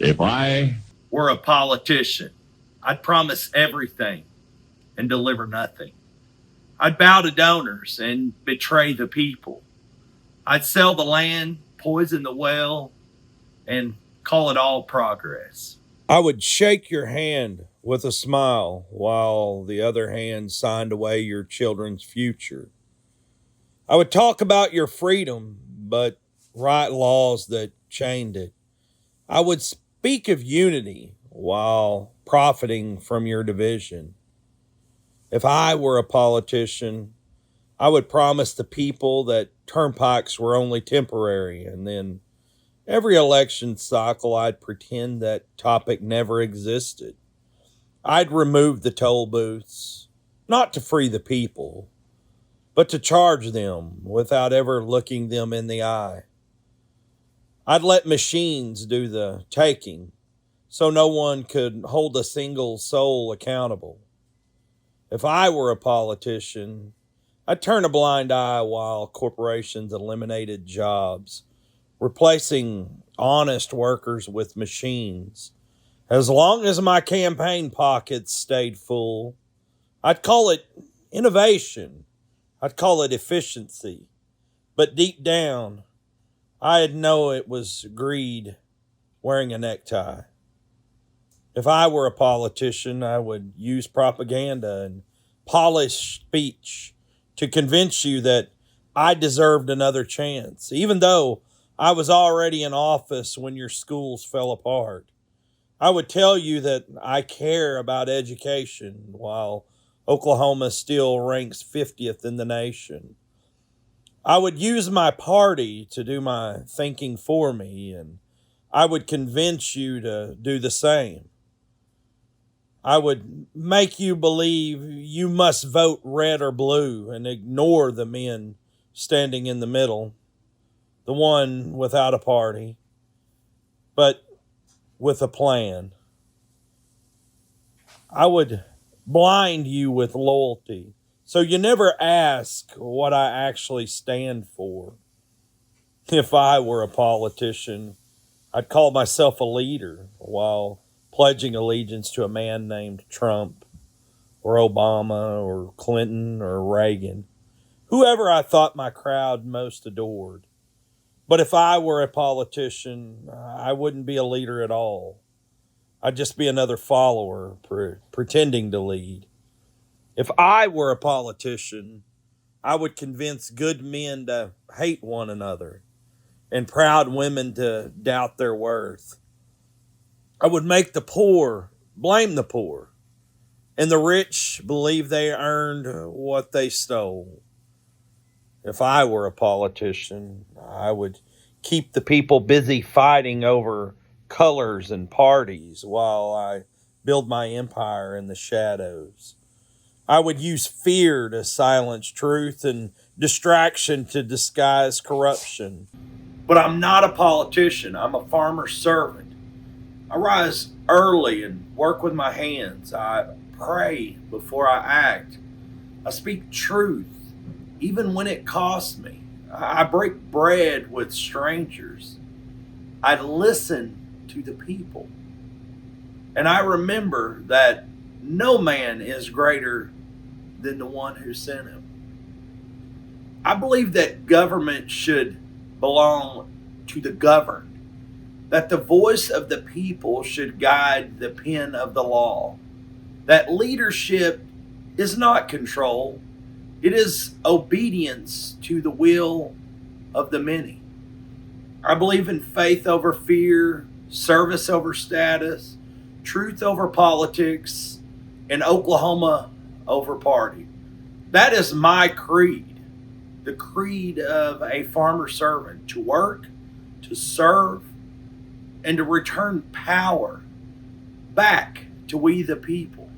If I were a politician, I'd promise everything and deliver nothing. I'd bow to donors and betray the people. I'd sell the land, poison the well, and call it all progress. I would shake your hand with a smile while the other hand signed away your children's future. I would talk about your freedom, but write laws that chained it. I would speak of unity while profiting from your division. If I were a politician, I would promise the people that turnpikes were only temporary, and then every election cycle I'd pretend that topic never existed. I'd remove the toll booths, not to free the people, but to charge them without ever looking them in the eye. I'd let machines do the taking, so no one could hold a single soul accountable. If I were a politician, I'd turn a blind eye while corporations eliminated jobs, replacing honest workers with machines. As long as my campaign pockets stayed full, I'd call it innovation. I'd call it efficiency. But deep down, I'd know it was greed wearing a necktie. If I were a politician, I would use propaganda and polished speech to convince you that I deserved another chance, even though I was already in office when your schools fell apart. I would tell you that I care about education while Oklahoma still ranks 50th in the nation. I would use my party to do my thinking for me, and I would convince you to do the same. I would make you believe you must vote red or blue and ignore the men standing in the middle, the one without a party, but with a plan. I would blind you with loyalty, so you never ask what I actually stand for. If I were a politician, I'd call myself a leader while pledging allegiance to a man named Trump or Obama or Clinton or Reagan, whoever I thought my crowd most adored. But if I were a politician, I wouldn't be a leader at all. I'd just be another follower pretending to lead. If I were a politician, I would convince good men to hate one another and proud women to doubt their worth. I would make the poor blame the poor and the rich believe they earned what they stole. If I were a politician, I would keep the people busy fighting over colors and parties while I build my empire in the shadows. I would use fear to silence truth and distraction to disguise corruption. But I'm not a politician. I'm a farmer servant. I rise early and work with my hands. I pray before I act. I speak truth, even when it costs me. I break bread with strangers. I listen to the people. And I remember that no man is greater than the one who sent him. I believe that government should belong to the governed, that the voice of the people should guide the pen of the law, that leadership is not control, it is obedience to the will of the many. I believe in faith over fear, service over status, truth over politics, and Oklahoma over party. That is my creed, the creed of a farmer servant, to work, to serve, and to return power back to we the people.